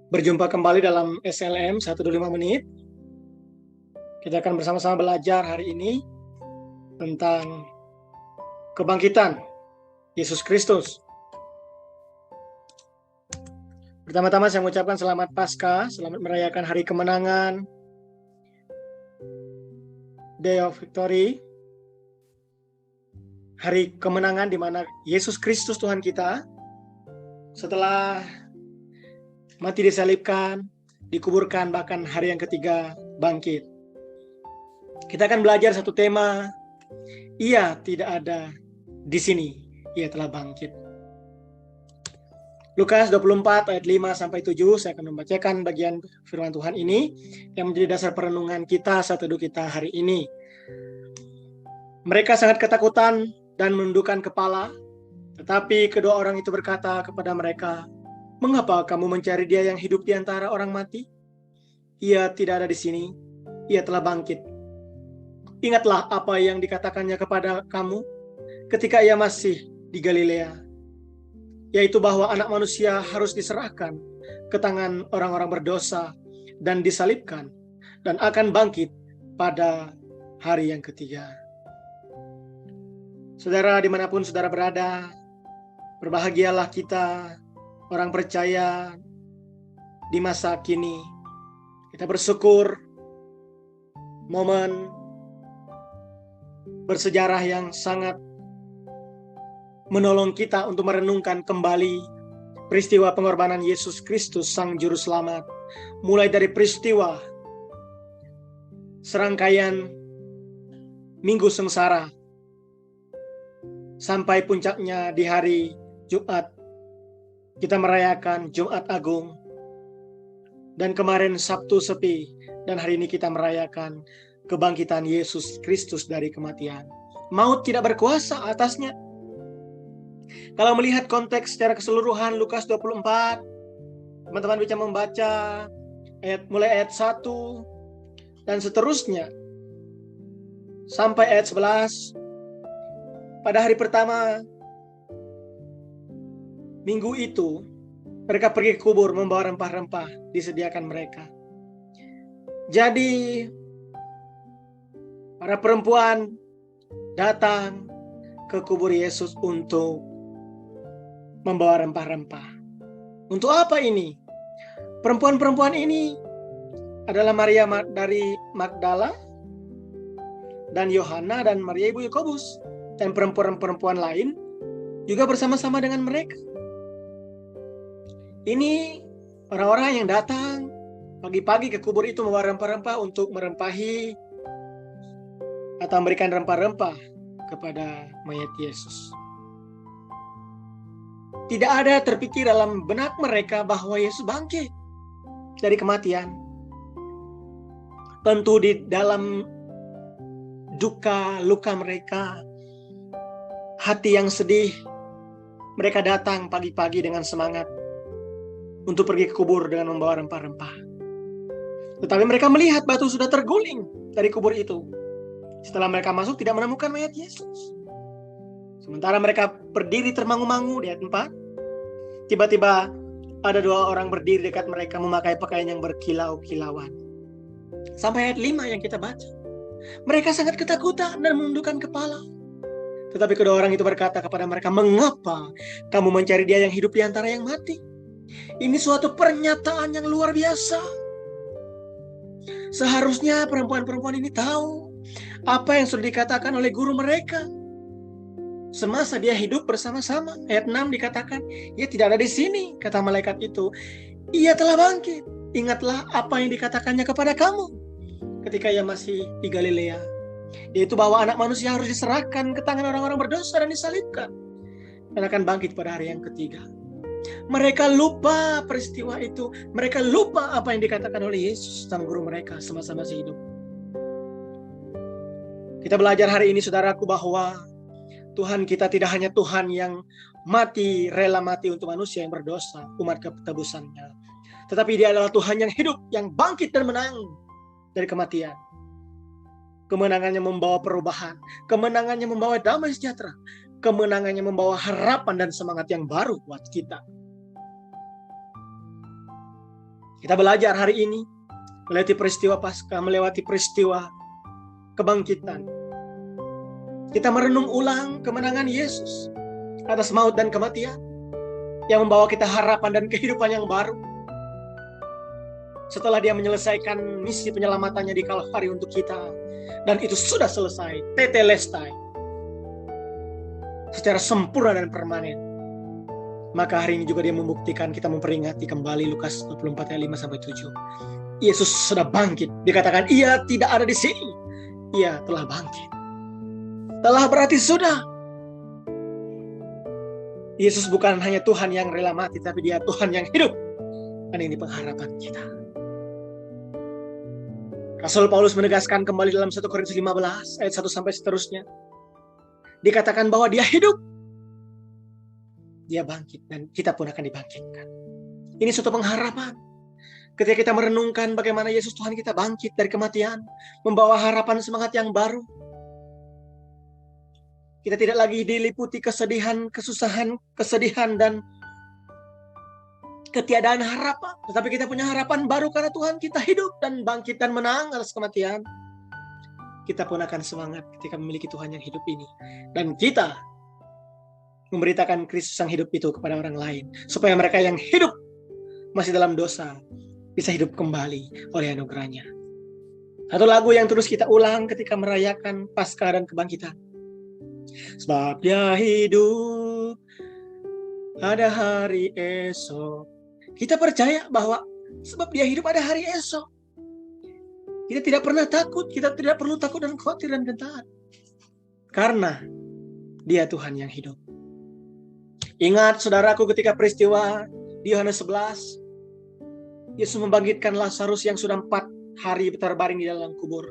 Berjumpa kembali dalam SLM 125 menit. Kita akan bersama-sama belajar hari ini tentang kebangkitan Yesus Kristus. Pertama-tama saya mengucapkan selamat Paskah, selamat merayakan hari kemenangan, Day of Victory, hari kemenangan di mana Yesus Kristus Tuhan kita setelah mati disalibkan, dikuburkan, bahkan hari yang ketiga bangkit. Kita akan belajar satu tema, Ia tidak ada di sini, Ia telah bangkit. Lukas 24 ayat 5-7, saya akan membacakan bagian firman Tuhan ini yang menjadi dasar perenungan kita saat teduh kita hari ini. Mereka sangat ketakutan dan menundukkan kepala, tetapi kedua orang itu berkata kepada mereka, "Mengapa kamu mencari Dia yang hidup di antara orang mati? Ia tidak ada di sini, Ia telah bangkit. Ingatlah apa yang dikatakannya kepada kamu ketika Ia masih di Galilea, yaitu bahwa Anak Manusia harus diserahkan ke tangan orang-orang berdosa dan disalibkan, dan akan bangkit pada hari yang ketiga." Saudara, dimanapun saudara berada, berbahagialah kita orang percaya di masa kini. Kita bersyukur momen bersejarah yang sangat menolong kita untuk merenungkan kembali peristiwa pengorbanan Yesus Kristus Sang Juru Selamat. Mulai dari peristiwa serangkaian Minggu Sengsara sampai puncaknya di hari Jumat. Kita merayakan Jumat Agung, dan kemarin Sabtu Sepi, dan hari ini kita merayakan kebangkitan Yesus Kristus dari kematian. Maut tidak berkuasa atasnya. Kalau melihat konteks secara keseluruhan Lukas 24, teman-teman bisa membaca mulai ayat 1 dan seterusnya sampai ayat 11. Pada hari pertama minggu itu, mereka pergi ke kubur membawa rempah-rempah disediakan mereka. Jadi, para perempuan datang ke kubur Yesus untuk membawa rempah-rempah. Untuk apa ini? Perempuan-perempuan ini adalah Maria dari Magdala, dan Yohana, dan Maria ibu Yakobus, dan perempuan-perempuan lain juga bersama-sama dengan mereka. Ini orang-orang yang datang pagi-pagi ke kubur itu membawa rempah-rempah untuk merempahi atau memberikan rempah-rempah kepada mayat Yesus. Tidak ada terpikir dalam benak mereka bahwa Yesus bangkit dari kematian. Tentu di dalam duka, luka mereka, hati yang sedih, mereka datang pagi-pagi dengan semangat untuk pergi ke kubur dengan membawa rempah-rempah. Tetapi mereka melihat batu sudah terguling dari kubur itu. Setelah mereka masuk tidak menemukan mayat Yesus. Sementara mereka berdiri termangu-mangu di ayat 4. Tiba-tiba ada dua orang berdiri dekat mereka memakai pakaian yang berkilau-kilauan. Sampai ayat 5 yang kita baca. Mereka sangat ketakutan dan menundukkan kepala. Tetapi kedua orang itu berkata kepada mereka, "Mengapa kamu mencari Dia yang hidup di antara yang mati?" Ini suatu pernyataan yang luar biasa. Seharusnya perempuan-perempuan ini tahu apa yang sudah dikatakan oleh guru mereka semasa dia hidup bersama-sama. Ayat 6 dikatakan, "Ia tidak ada di sini," kata malaikat itu. "Ia telah bangkit. Ingatlah apa yang dikatakannya kepada kamu ketika ia masih di Galilea, yaitu bahwa Anak Manusia harus diserahkan ke tangan orang-orang berdosa dan disalibkan, dan akan bangkit pada hari yang ketiga." Mereka lupa peristiwa itu. Mereka lupa apa yang dikatakan oleh Yesus, sang guru mereka, semasa masih hidup. Kita belajar hari ini, saudaraku, bahwa Tuhan kita tidak hanya Tuhan yang mati, rela mati untuk manusia yang berdosa, umat ketebusannya. Tetapi Dia adalah Tuhan yang hidup, yang bangkit dan menang dari kematian. Kemenangannya membawa perubahan. Kemenangannya membawa damai sejahtera. Kemenangannya membawa harapan dan semangat yang baru buat kita. Kita belajar hari ini melewati peristiwa Paskah, melewati peristiwa kebangkitan. Kita merenung ulang kemenangan Yesus atas maut dan kematian yang membawa kita harapan dan kehidupan yang baru. Setelah dia menyelesaikan misi penyelamatannya di Kalvari untuk kita, dan itu sudah selesai, tetelestai, secara sempurna dan permanen. Maka hari ini juga dia membuktikan, kita memperingati kembali Lukas 24 ayat 5-7. Yesus sudah bangkit. Dikatakan ia tidak ada di sini. Ia telah bangkit. Telah berarti sudah. Yesus bukan hanya Tuhan yang rela mati, tapi dia Tuhan yang hidup. Dan ini pengharapan kita. Rasul Paulus menegaskan kembali dalam 1 Korintus 15 ayat 1 sampai seterusnya. Dikatakan bahwa dia hidup. Dia bangkit dan kita pun akan dibangkitkan. Ini suatu pengharapan. Ketika kita merenungkan bagaimana Yesus Tuhan kita bangkit dari kematian, membawa harapan semangat yang baru. Kita tidak lagi diliputi kesedihan, kesusahan, kesedihan dan ketiadaan harapan, tetapi kita punya harapan baru karena Tuhan kita hidup dan bangkit dan menang atas kematian. Kita pun akan semangat ketika memiliki Tuhan yang hidup ini. Dan kita memberitakan Kristus yang hidup itu kepada orang lain, supaya mereka yang hidup masih dalam dosa bisa hidup kembali oleh anugerahnya. Satu lagu yang terus kita ulang ketika merayakan Paskah dan kebangkitan. Sebab dia hidup, ada hari esok. Kita percaya bahwa sebab dia hidup ada hari esok. Kita tidak pernah takut, kita tidak perlu takut dan khawatir dan gentar. Karena dia Tuhan yang hidup. Ingat saudaraku ketika peristiwa di Yohanes 11, Yesus membangkitkan Lazarus yang sudah 4 hari terbaring di dalam kubur.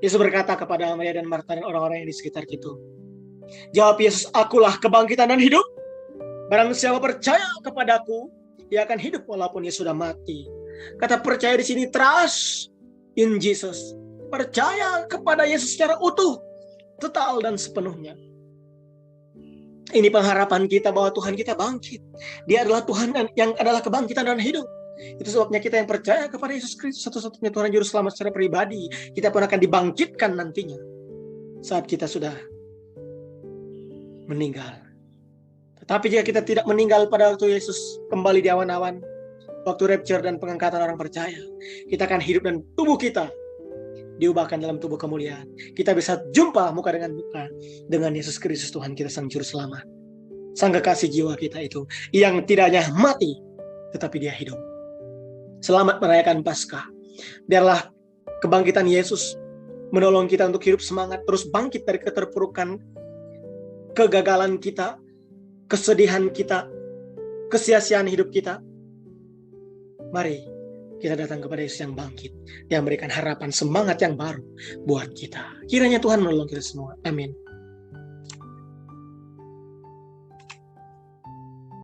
Yesus berkata kepada Maria dan Marta dan orang-orang yang di sekitar itu. Jawab Yesus, akulah kebangkitan dan hidup. Barang siapa percaya kepadaku, dia akan hidup walaupun dia sudah mati. Kata percaya di sini, trust in Jesus. Percaya kepada Yesus secara utuh, total dan sepenuhnya. Ini pengharapan kita bahwa Tuhan kita bangkit. Dia adalah Tuhan yang adalah kebangkitan dan hidup. Itu sebabnya kita yang percaya kepada Yesus Kristus, satu-satunya Tuhan Juru Selamat secara pribadi, kita pun akan dibangkitkan nantinya saat kita sudah meninggal. Tetapi jika kita tidak meninggal pada waktu Yesus kembali di awan-awan, waktu rapture dan pengangkatan orang percaya, kita akan hidup dan tubuh kita diubahkan dalam tubuh kemuliaan. Kita bisa jumpa muka dengan muka dengan Yesus Kristus Tuhan kita Sang Juru Selamat. Sang kekasih jiwa kita itu, yang tidak hanya mati, tetapi dia hidup. Selamat merayakan Paskah. Biarlah kebangkitan Yesus menolong kita untuk hidup semangat, terus bangkit dari keterpurukan, kegagalan kita, kesedihan kita, kesia-siaan hidup kita. Mari kita datang kepada Yesus yang bangkit, yang memberikan harapan semangat yang baru buat kita. Kiranya Tuhan menolong kita semua. Amin.